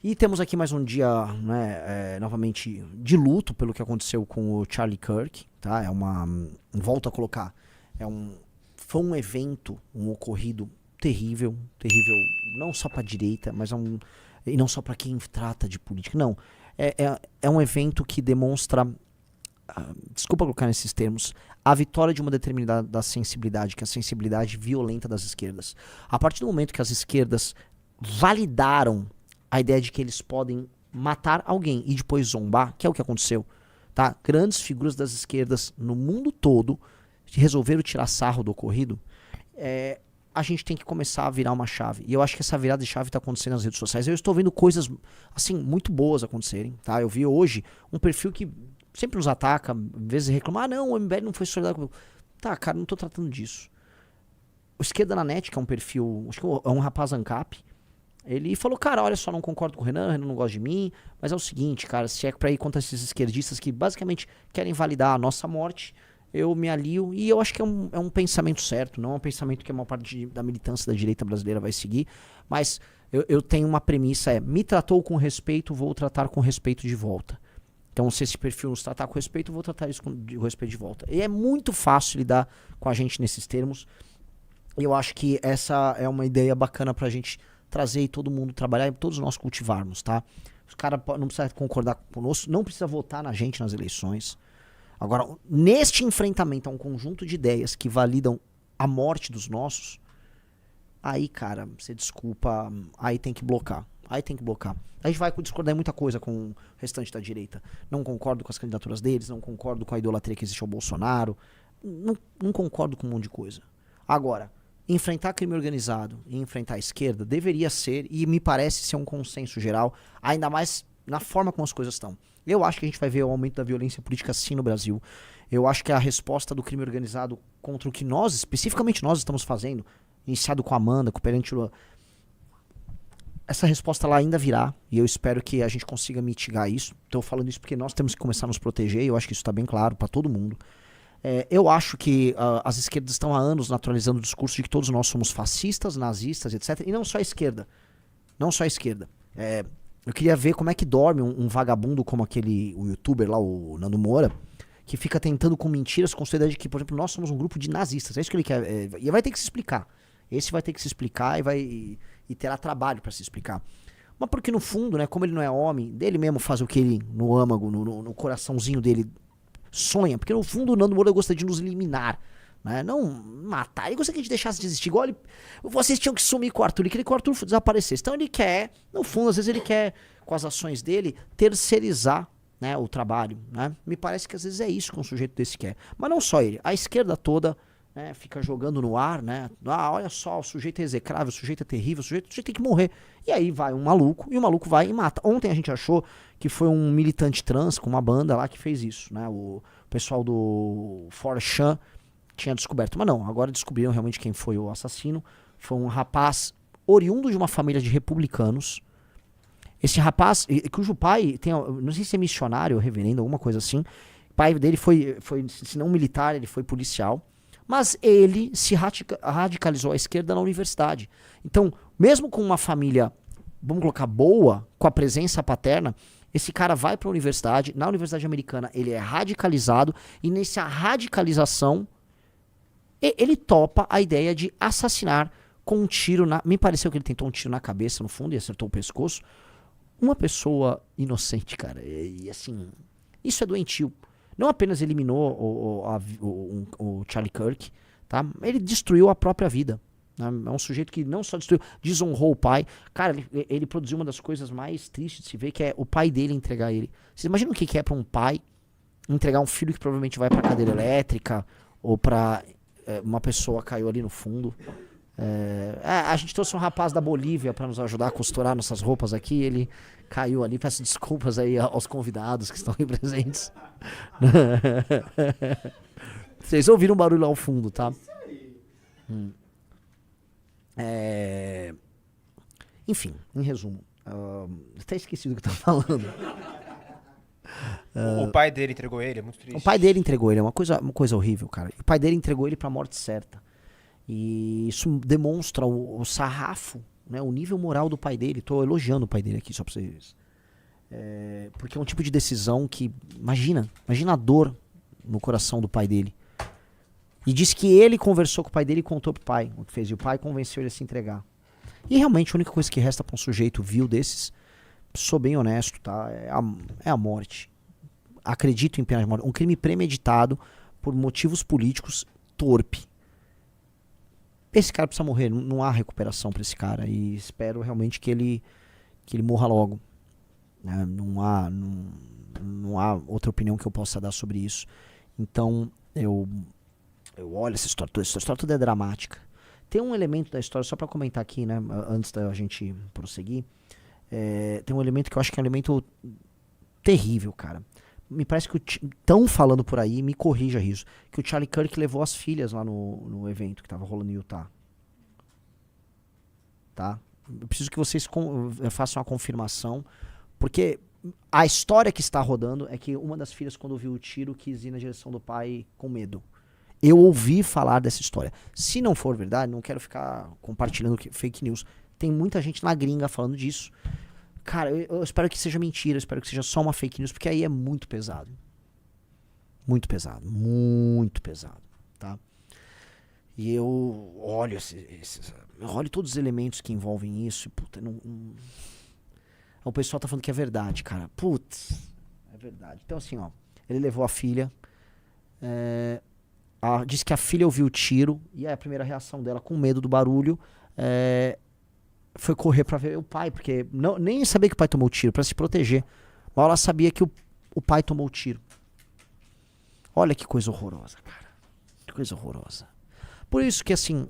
E temos aqui mais um dia, né, novamente de luto pelo que aconteceu com o Charlie Kirk, tá? Volto a colocar, foi um evento, um ocorrido terrível, terrível não só para a direita, mas e não só para quem trata de política, não. É um evento que demonstra, desculpa colocar nesses termos, a vitória de uma determinada sensibilidade, que é a sensibilidade violenta das esquerdas. A partir do momento que as esquerdas validaram a ideia de que eles podem matar alguém e depois zombar, que é o que aconteceu, tá? Grandes figuras das esquerdas no mundo todo resolveram tirar sarro do ocorrido. A gente tem que começar a virar uma chave. E eu acho que essa virada de chave está acontecendo nas redes sociais. Eu estou vendo coisas, assim, muito boas acontecerem, tá? Eu vi hoje um perfil que sempre nos ataca, às vezes reclama, não, o MBL não foi solidário comigo. Tá, cara, não tô tratando disso. O Esquerda na Net, que é um perfil, acho que é um rapaz ANCAP, ele falou, cara, olha só, não concordo com o Renan não gosta de mim, mas é o seguinte, cara, se é pra ir contra esses esquerdistas que basicamente querem validar a nossa morte, eu me alio, e eu acho que é um pensamento certo, não é um pensamento que a maior parte da militância da direita brasileira vai seguir, mas eu tenho uma premissa, me tratou com respeito, vou tratar com respeito de volta. Então, se esse perfil nos tratar com respeito, eu vou tratar isso com respeito de volta. E é muito fácil lidar com a gente nesses termos, e eu acho que essa é uma ideia bacana pra gente trazer e todo mundo trabalhar e todos nós cultivarmos, tá? Os caras não precisam concordar conosco, não precisa votar na gente nas eleições. Agora, neste enfrentamento a um conjunto de ideias que validam a morte dos nossos, aí, cara, você desculpa, aí tem que blocar. Aí tem que blocar. A gente vai discordar em muita coisa com o restante da direita. Não concordo com as candidaturas deles, não concordo com a idolatria que existe ao Bolsonaro, não concordo com um monte de coisa. Agora, enfrentar crime organizado e enfrentar a esquerda deveria ser, e me parece ser um consenso geral, ainda mais na forma como as coisas estão. Eu acho que a gente vai ver o aumento da violência política sim no Brasil. Eu acho que a resposta do crime organizado contra o que nós, especificamente nós, estamos fazendo, iniciado com a Amanda, com o Perante Lula, essa resposta lá ainda virá, e eu espero que a gente consiga mitigar isso. Estou falando isso porque nós temos que começar a nos proteger, e eu acho que isso está bem claro para todo mundo. Eu acho que as esquerdas estão há anos naturalizando o discurso de que todos nós somos fascistas, nazistas, etc. E não só a esquerda. Não só a esquerda. Eu queria ver como é que dorme um vagabundo como o youtuber lá, o Nando Moura, que fica tentando com mentiras construir a ideia de que, por exemplo, nós somos um grupo de nazistas. É isso que ele quer. E vai ter que se explicar. Esse vai ter que se explicar e terá trabalho para se explicar. Mas porque no fundo, né, como ele não é homem, dele mesmo faz o que ele, no âmago, no coraçãozinho dele, sonha, porque no fundo o Nando Moura gosta de nos eliminar, né? Não matar, ele gosta que a gente deixasse de existir, igual vocês tinham que sumir com o Arthur, ele queria que o Arthur desaparecesse, então ele quer, no fundo, às vezes ele quer, com as ações dele, terceirizar, né, o trabalho, né? Me parece que às vezes é isso que um sujeito desse quer, mas não só ele, a esquerda toda, né, fica jogando no ar, né? Olha só, o sujeito é execrável, o sujeito é terrível, o sujeito tem que morrer. E aí vai um maluco, e o maluco vai e mata. Ontem a gente achou que foi um militante trans com uma banda lá que fez isso, né? O pessoal do 4chan tinha descoberto, mas não, agora descobriram realmente quem foi o assassino. Foi um rapaz oriundo de uma família de republicanos. Esse rapaz, cujo pai tem, não sei se é missionário ou reverendo, alguma coisa assim. O pai dele foi, se não militar, ele foi policial. Mas ele se radicalizou à esquerda na universidade. Então, mesmo com uma família, vamos colocar, boa, com a presença paterna, esse cara vai para a universidade, na universidade americana ele é radicalizado, e nessa radicalização ele topa a ideia de assassinar com um tiro me pareceu que ele tentou um tiro na cabeça, no fundo, e acertou o pescoço. Uma pessoa inocente, cara. E assim, isso é doentio. Não apenas eliminou o Charlie Kirk, tá? Ele destruiu a própria vida. Né? É um sujeito que não só destruiu, desonrou o pai. Cara, ele produziu uma das coisas mais tristes de se ver, que é o pai dele entregar ele. Vocês imaginam o que é pra um pai entregar um filho que provavelmente vai pra cadeira elétrica, ou pra uma pessoa caiu ali no fundo. A gente trouxe um rapaz da Bolívia pra nos ajudar a costurar nossas roupas aqui, ele caiu ali, peço desculpas aí aos convidados que estão aí presentes. Vocês ouviram um barulho lá ao fundo, tá? Enfim, em resumo, até esqueci do que eu tava falando. O pai dele entregou ele, é muito triste. O pai dele entregou ele, é uma coisa horrível, cara. O pai dele entregou ele pra morte certa. E isso demonstra o sarrafo, né, o nível moral do pai dele. Tô elogiando o pai dele aqui, só pra vocês. Porque é um tipo de decisão que, imagina a dor no coração do pai dele. E disse que ele conversou com o pai dele e contou pro pai o que fez. E o pai convenceu ele a se entregar. E realmente a única coisa que resta pra um sujeito vil desses, sou bem honesto, tá? É a morte. Acredito em pena de morte. Um crime premeditado por motivos políticos torpe. Esse cara precisa morrer. Não há recuperação pra esse cara. E espero realmente que ele morra logo. Não há outra opinião que eu possa dar sobre isso. Então, eu olho essa história toda é dramática. Tem um elemento da história, só pra comentar aqui, né, antes da gente prosseguir, tem um elemento que eu acho que é um elemento terrível, cara. Me parece que estão falando por aí, me corrija isso, que o Charlie Kirk levou as filhas lá no evento que tava rolando em Utah. Tá? Eu preciso que vocês façam uma confirmação, porque a história que está rodando é que uma das filhas, quando viu o tiro, quis ir na direção do pai com medo. Eu ouvi falar dessa história. Se não for verdade, não quero ficar compartilhando fake news. Tem muita gente na gringa falando disso. Cara, eu espero que seja mentira, eu espero que seja só uma fake news, porque aí é muito pesado. Muito pesado, tá? E eu olho olho todos os elementos que envolvem isso e, puta, o pessoal tá falando que é verdade, cara. Putz, é verdade. Então, assim, ó, ele levou a filha, disse que a filha ouviu o tiro, e aí a primeira reação dela, com medo do barulho, foi correr pra ver o pai, porque nem sabia que o pai tomou o tiro, pra se proteger. Mas ela sabia que o pai tomou o tiro. Olha que coisa horrorosa, cara. Que coisa horrorosa. Por isso que, assim,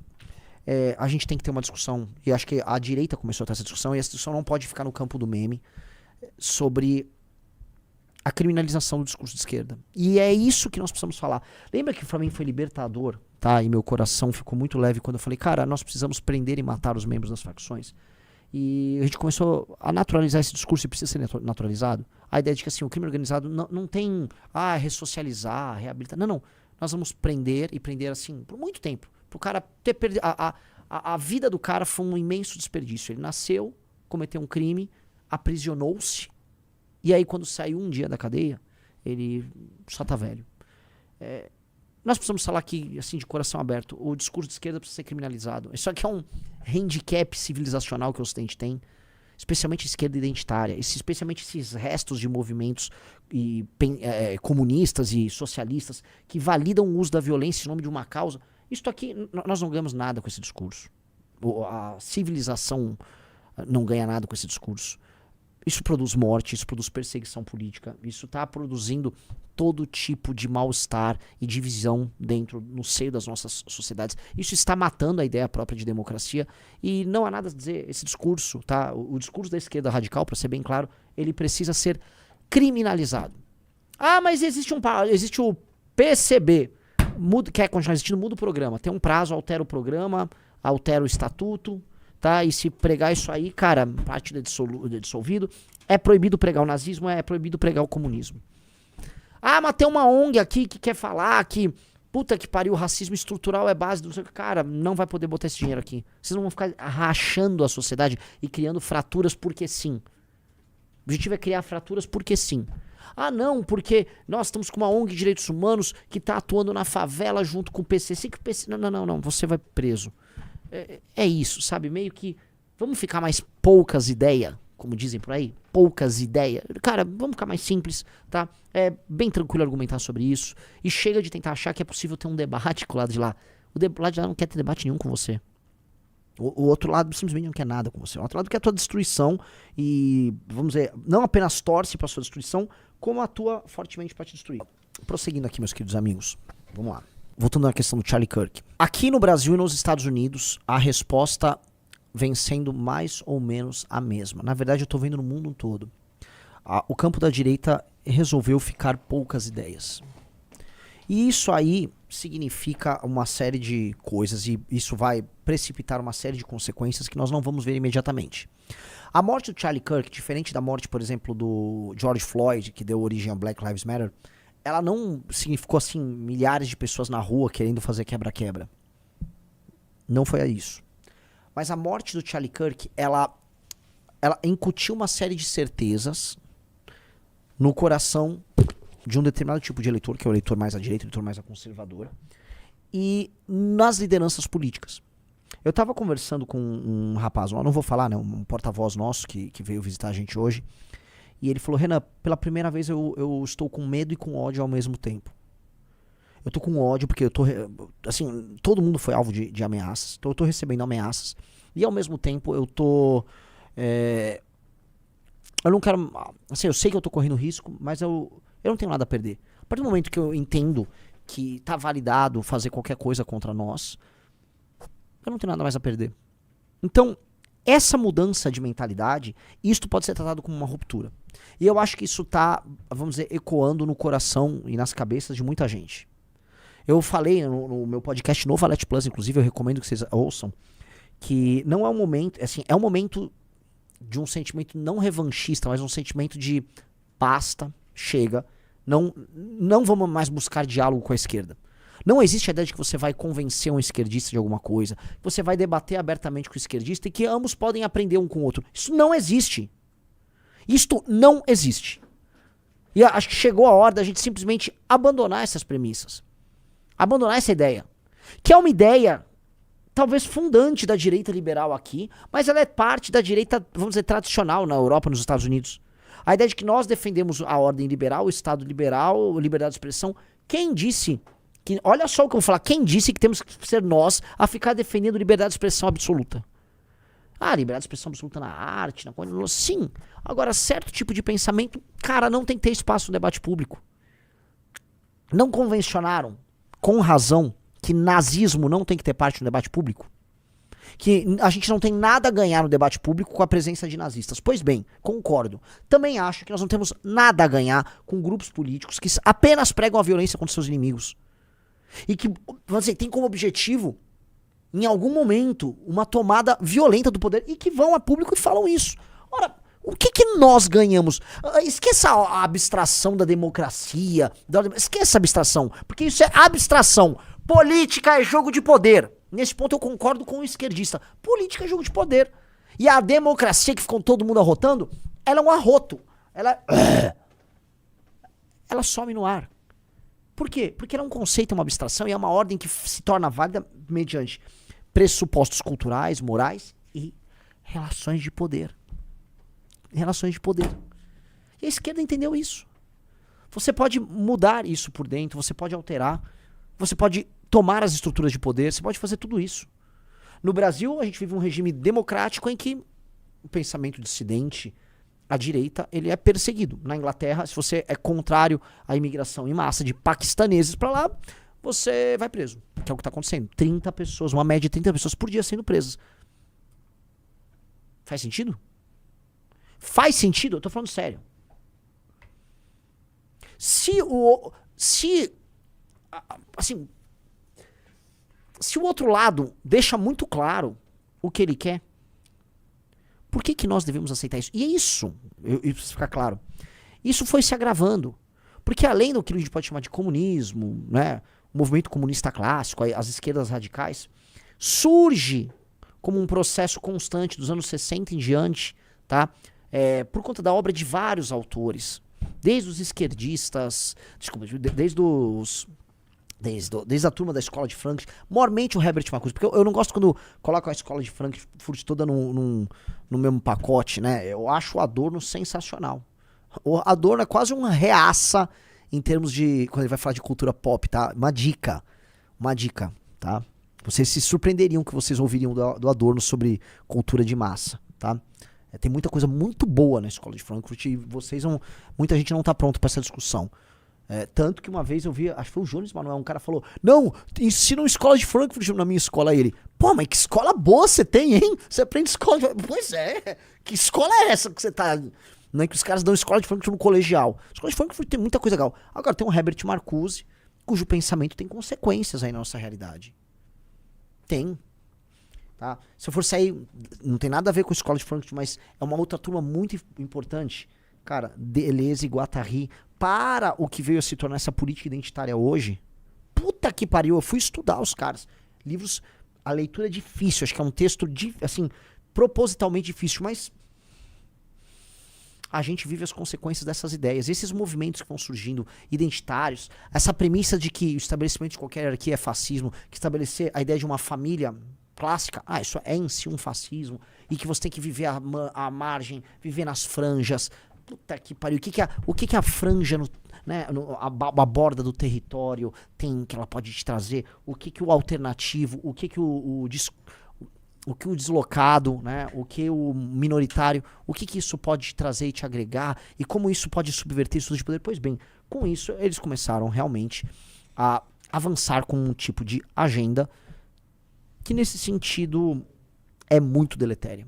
a gente tem que ter uma discussão, e acho que a direita começou a ter essa discussão, e essa discussão não pode ficar no campo do meme, sobre a criminalização do discurso de esquerda. E é isso que nós precisamos falar. Lembra que pra mim foi libertador, tá? E meu coração ficou muito leve quando eu falei, cara, nós precisamos prender e matar os membros das facções. E a gente começou a naturalizar esse discurso e precisa ser naturalizado. A ideia de que, assim, o crime organizado não tem ressocializar, reabilitar. Não. Nós vamos prender, e prender, assim, por muito tempo. Pro cara ter perdido. A vida do cara foi um imenso desperdício. Ele nasceu, cometeu um crime, aprisionou-se, e aí quando saiu um dia da cadeia, ele só tá velho. Nós precisamos falar aqui, assim, de coração aberto, o discurso de esquerda precisa ser criminalizado. Isso aqui é um handicap civilizacional que o Ocidente tem, especialmente a esquerda identitária, especialmente esses restos de movimentos comunistas e socialistas que validam o uso da violência em nome de uma causa. Isso aqui, nós não ganhamos nada com esse discurso. A civilização não ganha nada com esse discurso. Isso produz morte, isso produz perseguição política, isso está produzindo todo tipo de mal-estar e divisão no seio das nossas sociedades. Isso está matando a ideia própria de democracia, e não há nada a dizer. Esse discurso, tá? O discurso da esquerda radical, para ser bem claro, ele precisa ser criminalizado. Mas existe o PCB, quer continuar existindo, muda o programa. Tem um prazo, altera o programa, altera o estatuto, tá? E se pregar isso aí, cara, partido é dissolvido. É proibido pregar o nazismo, é proibido pregar o comunismo. Mas tem uma ONG aqui que quer falar que, puta que pariu, o racismo estrutural é base do... Cara, não vai poder botar esse dinheiro aqui. Vocês não vão ficar rachando a sociedade e criando fraturas porque sim. O objetivo é criar fraturas porque sim. Não, porque nós estamos com uma ONG de direitos humanos que está atuando na favela junto com o PCC. Que o PC... Não, você vai preso. É isso, sabe? Meio que vamos ficar mais poucas ideias, como dizem por aí, poucas ideias. Cara, vamos ficar mais simples, tá? É bem tranquilo argumentar sobre isso. E chega de tentar achar que é possível ter um debate com o lado de lá. O lado de lá não quer ter debate nenhum com você. O outro lado simplesmente não quer nada com você. O outro lado quer a tua destruição e, vamos dizer, não apenas torce para sua destruição, como atua fortemente para te destruir. Prosseguindo aqui, meus queridos amigos. Vamos lá. Voltando à questão do Charlie Kirk. Aqui no Brasil e nos Estados Unidos, a resposta vem sendo mais ou menos a mesma. Na verdade, eu estou vendo no mundo todo. O campo da direita resolveu ficar poucas ideias. E isso aí significa uma série de coisas, e isso vai precipitar uma série de consequências que nós não vamos ver imediatamente. A morte do Charlie Kirk, diferente da morte, por exemplo, do George Floyd, que deu origem a Black Lives Matter, ela não significou, assim, milhares de pessoas na rua querendo fazer quebra-quebra. Não foi isso. Mas a morte do Charlie Kirk, ela incutiu uma série de certezas no coração de um determinado tipo de eleitor, que é o eleitor mais à direita, o eleitor mais à conservadora, e nas lideranças políticas. Eu estava conversando com um rapaz, eu não vou falar, né, um porta-voz nosso que veio visitar a gente hoje, e ele falou, Renan, pela primeira vez eu estou com medo e com ódio ao mesmo tempo. Eu tô com ódio porque eu tô, assim, todo mundo foi alvo de ameaças, então eu tô recebendo ameaças, e ao mesmo tempo eu tô, eu não quero, assim, eu sei que eu tô correndo risco, mas eu não tenho nada a perder. A partir do momento que eu entendo que tá validado fazer qualquer coisa contra nós, eu não tenho nada mais a perder. Então, essa mudança de mentalidade, isto pode ser tratado como uma ruptura. E eu acho que isso tá, vamos dizer, ecoando no coração e nas cabeças de muita gente. Eu falei no meu podcast Novo Valete Plus, inclusive, eu recomendo que vocês ouçam, que não é um momento, assim, é um momento de um sentimento não revanchista, mas um sentimento de basta, chega, não vamos mais buscar diálogo com a esquerda. Não existe a ideia de que você vai convencer um esquerdista de alguma coisa, que você vai debater abertamente com o esquerdista e que ambos podem aprender um com o outro. Isso não existe. Isto não existe. E acho que chegou a hora da gente simplesmente abandonar essas premissas. Abandonar essa ideia. Que é uma ideia, talvez fundante da direita liberal aqui, mas ela é parte da direita, vamos dizer, tradicional na Europa, nos Estados Unidos. A ideia de que nós defendemos a ordem liberal, o Estado liberal, a liberdade de expressão. Quem disse que, olha só o que eu vou falar, quem disse que temos que ser nós a ficar defendendo liberdade de expressão absoluta? Ah, liberdade de expressão absoluta na arte, na coisa, sim. Agora, certo tipo de pensamento, cara, não tem que ter espaço no debate público. Não convencionaram, com razão, que nazismo não tem que ter parte no debate público? Que a gente não tem nada a ganhar no debate público com a presença de nazistas. Pois bem, concordo. Também acho que nós não temos nada a ganhar com grupos políticos que apenas pregam a violência contra seus inimigos. E que, vamos dizer, tem como objetivo, em algum momento, uma tomada violenta do poder e que vão a público e falam isso. Ora, o que nós ganhamos? Esqueça a abstração da democracia. Esqueça a abstração, porque isso é abstração. Política é jogo de poder. Nesse ponto eu concordo com o esquerdista. Política é jogo de poder. E a democracia que ficou todo mundo arrotando, ela é um arroto. Ela some no ar. Por quê? Porque ela é um conceito, uma abstração e é uma ordem que se torna válida mediante pressupostos culturais, morais e relações de poder. Relações de poder. E a esquerda entendeu isso. Você pode mudar isso por dentro, você pode alterar, você pode tomar as estruturas de poder, você pode fazer tudo isso. No Brasil, a gente vive um regime democrático em que o pensamento dissidente, a direita, ele é perseguido. Na Inglaterra, se você é contrário à imigração em massa de paquistaneses para lá, você vai preso. Que é o que está acontecendo. 30 pessoas, uma média de 30 pessoas por dia sendo presas. Faz sentido? Faz sentido? Eu tô falando sério. Se o outro lado deixa muito claro o que ele quer, por que nós devemos aceitar isso? E é isso, eu preciso ficar claro, isso foi se agravando, porque além do que a gente pode chamar de comunismo, né, o movimento comunista clássico, as esquerdas radicais, surge como um processo constante dos anos 60 em diante, tá? Por conta da obra de vários autores, desde os esquerdistas, desde a turma da escola de Frankfurt, maiormente o Herbert Marcuse, porque eu não gosto quando coloco a escola de Frankfurt toda no mesmo pacote, né? Eu acho o Adorno sensacional. O Adorno é quase uma reaça em termos de, quando ele vai falar de cultura pop, tá? Uma dica, tá? Vocês se surpreenderiam que vocês ouviriam do Adorno sobre cultura de massa, tá? Tem muita coisa muito boa na escola de Frankfurt e muita gente não tá pronta para essa discussão. Tanto que uma vez eu vi, acho que foi o Jones Manuel, um cara falou, não, ensinam escola de Frankfurt na minha escola. Aí ele, pô, mas que escola boa você tem, hein? Você aprende escola de... Pois é, que escola é essa que você tá... Não é que os caras dão escola de Frankfurt no colegial. Escola de Frankfurt tem muita coisa legal. Agora tem o Herbert Marcuse, cujo pensamento tem consequências aí na nossa realidade. Tem. Tá? Se eu for sair, não tem nada a ver com a escola de Frankfurt, mas é uma outra turma muito importante. Cara, Deleuze e Guattari, para o que veio a se tornar essa política identitária hoje, puta que pariu, eu fui estudar os caras. Livros a leitura é difícil, acho que é um texto, assim, propositalmente difícil, mas a gente vive as consequências dessas ideias. Esses movimentos que vão surgindo, identitários, essa premissa de que o estabelecimento de qualquer hierarquia é fascismo, que estabelecer a ideia de uma família clássica, isso é em si um fascismo, e que você tem que viver à margem, viver nas franjas. Puta que pariu, o que a franja, a borda do território tem, que ela pode te trazer? O que o alternativo, o que o deslocado, né? O que o minoritário, o que isso pode te trazer e te agregar, e como isso pode subverter isso de poder? Pois bem, com isso eles começaram realmente a avançar com um tipo de agenda que nesse sentido é muito deletéria.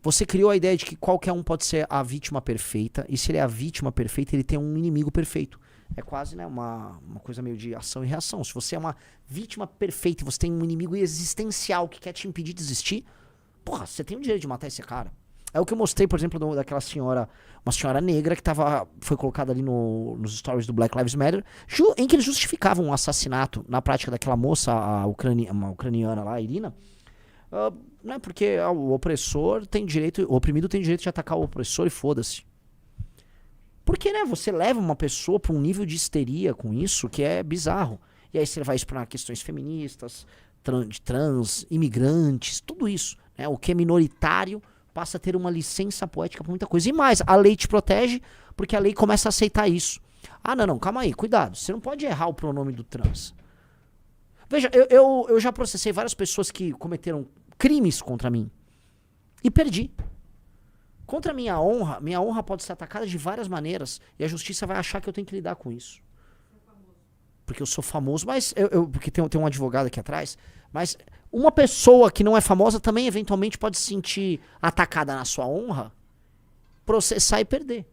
Você criou a ideia de que qualquer um pode ser a vítima perfeita, e se ele é a vítima perfeita, ele tem um inimigo perfeito. É quase, né, uma coisa meio de ação e reação. Se você é uma vítima perfeita e você tem um inimigo existencial que quer te impedir de existir, porra, você tem o direito de matar esse cara. É o que eu mostrei, por exemplo, daquela senhora, uma senhora negra que foi colocada ali nos stories do Black Lives Matter, em que eles justificavam um assassinato na prática daquela moça, uma ucraniana lá, a Irina, né, porque o opressor tem direito, o oprimido tem direito de atacar o opressor e foda-se. Porque, né, você leva uma pessoa para um nível de histeria com isso que é bizarro. E aí você vai isso para questões feministas, trans, imigrantes, tudo isso. Né, o que é minoritário passa a ter uma licença poética para muita coisa. E mais, a lei te protege porque a lei começa a aceitar isso. Não, calma aí, cuidado. Você não pode errar o pronome do trans. Veja, eu já processei várias pessoas que cometeram crimes contra mim e perdi. Contra a minha honra pode ser atacada de várias maneiras e a justiça vai achar que eu tenho que lidar com isso. Porque eu sou famoso, mas porque tem um advogado aqui atrás, mas uma pessoa que não é famosa também eventualmente pode se sentir atacada na sua honra, processar e perder.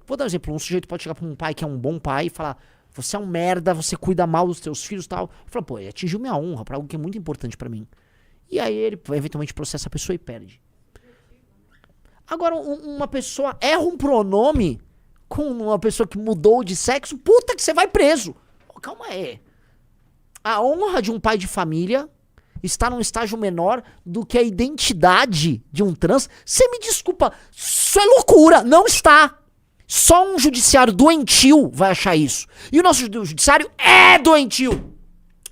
Vou dar um exemplo, um sujeito pode chegar para um pai que é um bom pai e falar: você é um merda, você cuida mal dos teus filhos e tal. E fala: pô, ele atingiu minha honra para algo que é muito importante para mim. E aí ele eventualmente processa a pessoa e perde. Agora, uma pessoa erra um pronome com uma pessoa que mudou de sexo, puta que você vai preso. Calma aí. A honra de um pai de família está num estágio menor do que a identidade de um trans. Você me desculpa, isso é loucura. Não está. Só um judiciário doentio vai achar isso. E o nosso judiciário é doentio.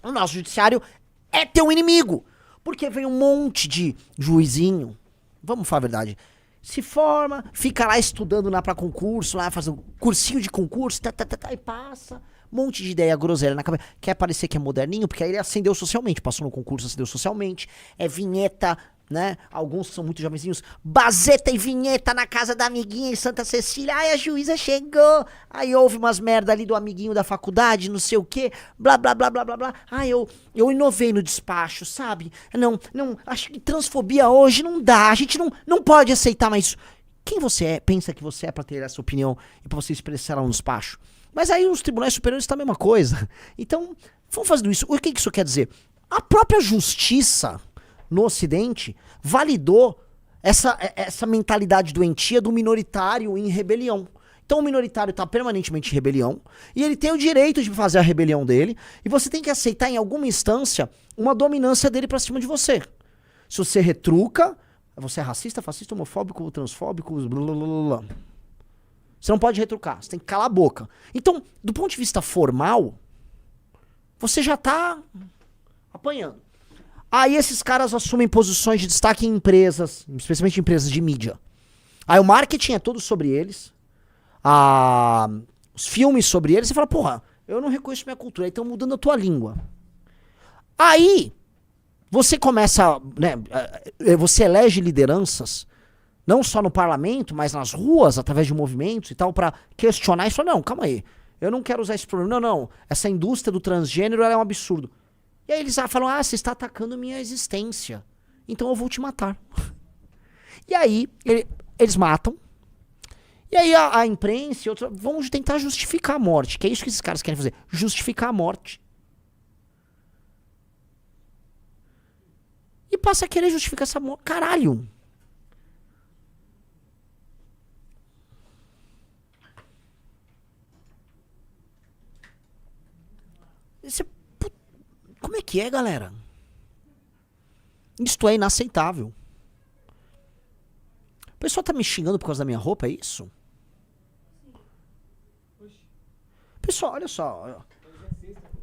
O nosso judiciário é teu inimigo. Porque vem um monte de juizinho, vamos falar a verdade, se forma, fica lá estudando lá pra concurso, lá faz um cursinho de concurso, e passa, um monte de ideia groselha na cabeça. Quer parecer que é moderninho, porque aí ele ascendeu socialmente, passou no concurso, ascendeu socialmente, é vinheta, né? Alguns que são muito jovenzinhos, bazeta e vinheta na casa da amiguinha em Santa Cecília. Ai, a juíza chegou. Aí houve umas merda ali do amiguinho da faculdade, não sei o quê, blá, blá, blá, blá, blá, blá. Ai, eu inovei no despacho, sabe? Não, acho que transfobia hoje não dá, a gente não pode aceitar mais isso. Quem você é, pensa que você é pra ter essa opinião e pra você expressar ela no despacho? Mas aí os tribunais superiores estão a mesma coisa. Então, vamos fazendo isso. O que isso quer dizer? A própria justiça no Ocidente validou essa mentalidade doentia do minoritário em rebelião. Então o minoritário está permanentemente em rebelião e ele tem o direito de fazer a rebelião dele e você tem que aceitar em alguma instância uma dominância dele para cima de você. Se você retruca, você é racista, fascista, homofóbico, transfóbico, blá, blá, blá, blá. Você não pode retrucar, você tem que calar a boca. Então, do ponto de vista formal, você já está apanhando. Aí esses caras assumem posições de destaque em empresas, especialmente empresas de mídia. Aí o marketing é todo sobre eles, os filmes sobre eles, você fala: porra, eu não reconheço minha cultura, aí estão mudando a tua língua. Aí você começa, né, você elege lideranças, não só no parlamento, mas nas ruas, através de movimentos e tal, pra questionar isso. Não, calma aí, eu não quero usar esse problema. Não, essa indústria do transgênero ela é um absurdo. E aí eles falam: você está atacando minha existência, então eu vou te matar. E aí eles matam. E aí a imprensa e outros vão tentar justificar a morte, que é isso que esses caras querem fazer, justificar a morte. E passa a querer justificar essa morte. Caralho! Como é que é, galera? Isto é inaceitável. O pessoal tá me xingando por causa da minha roupa, é isso? Pessoal, olha só.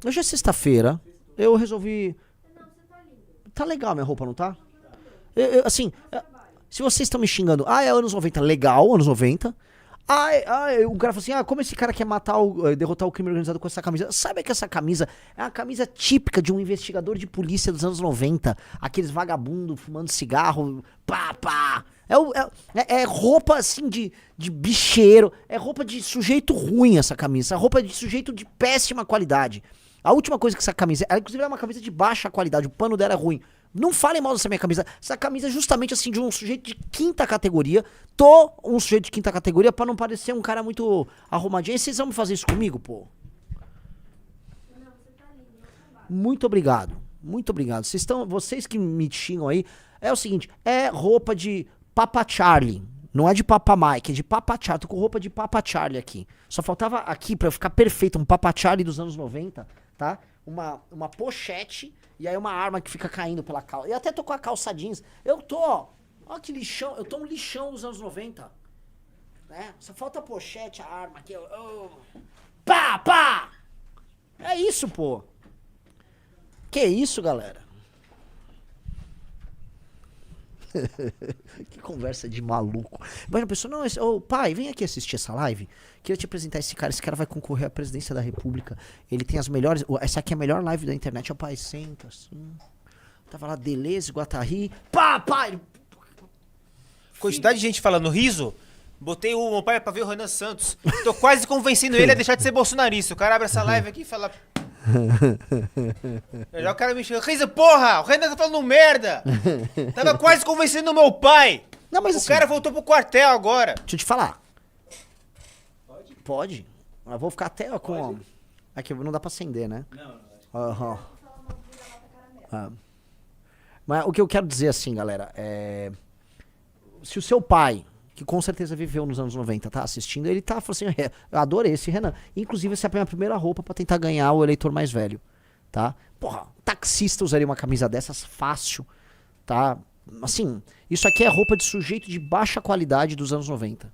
Hoje é sexta-feira. Eu resolvi... Tá legal minha roupa, não tá? Assim, se vocês estão me xingando, é anos 90, legal, anos 90. O cara fala assim, como esse cara quer derrotar o crime organizado com essa camisa? Sabe que essa camisa é uma camisa típica de um investigador de polícia dos anos 90. Aqueles vagabundos fumando cigarro, pá. É roupa assim de bicheiro, é roupa de sujeito ruim essa camisa, roupa de sujeito de péssima qualidade. A última coisa que essa camisa, ela inclusive é uma camisa de baixa qualidade, o pano dela é ruim. Não falem mal dessa minha camisa. Essa camisa é justamente assim de um sujeito de quinta categoria. Tô um sujeito de quinta categoria pra não parecer um cara muito arrumadinho. E vocês vão fazer isso comigo, pô? Não, você tá lindo. Muito obrigado. Muito obrigado. Vocês que me xingam aí, é o seguinte, é roupa de Papa Charlie. Não é de Papa Mike, é de Papa Charlie. Tô com roupa de Papa Charlie aqui. Só faltava aqui pra eu ficar perfeito, um Papa Charlie dos anos 90, tá? Uma pochete e aí uma arma que fica caindo pela calça. E até tô com a calça jeans. Ó que lixão. Eu tô um lixão dos anos 90. Né? Só falta a pochete, a arma aqui. Pá! É isso, pô. Que isso, galera? Que conversa de maluco. Mas a pessoa, não, pai, vem aqui assistir essa live. Queria te apresentar esse cara vai concorrer à presidência da república. Ele tem as melhores, essa aqui é a melhor live da internet. O pai senta assim. Tava lá, Deleuze, Guattari. Pá! Quantidade de gente falando riso. Botei o meu pai pra ver o Renan Santos. Tô quase convencendo ele a deixar de ser bolsonarista. O cara abre essa live aqui e fala... Já o cara me chama, Riso, porra, o Renan tá falando merda. Tava quase convencendo o meu pai. Não, mas o assim, cara voltou pro quartel agora. Deixa eu te falar. Pode? Eu vou ficar até com... Aqui não dá pra acender, né? Não. Mas o que eu quero dizer assim, galera, se o seu pai, que com certeza viveu nos anos 90, tá assistindo, ele tá falando assim, eu adorei esse Renan. Inclusive, essa é a minha primeira roupa pra tentar ganhar o eleitor mais velho, tá? Porra, taxista usaria uma camisa dessas fácil, tá? Assim, isso aqui é roupa de sujeito de baixa qualidade dos anos 90.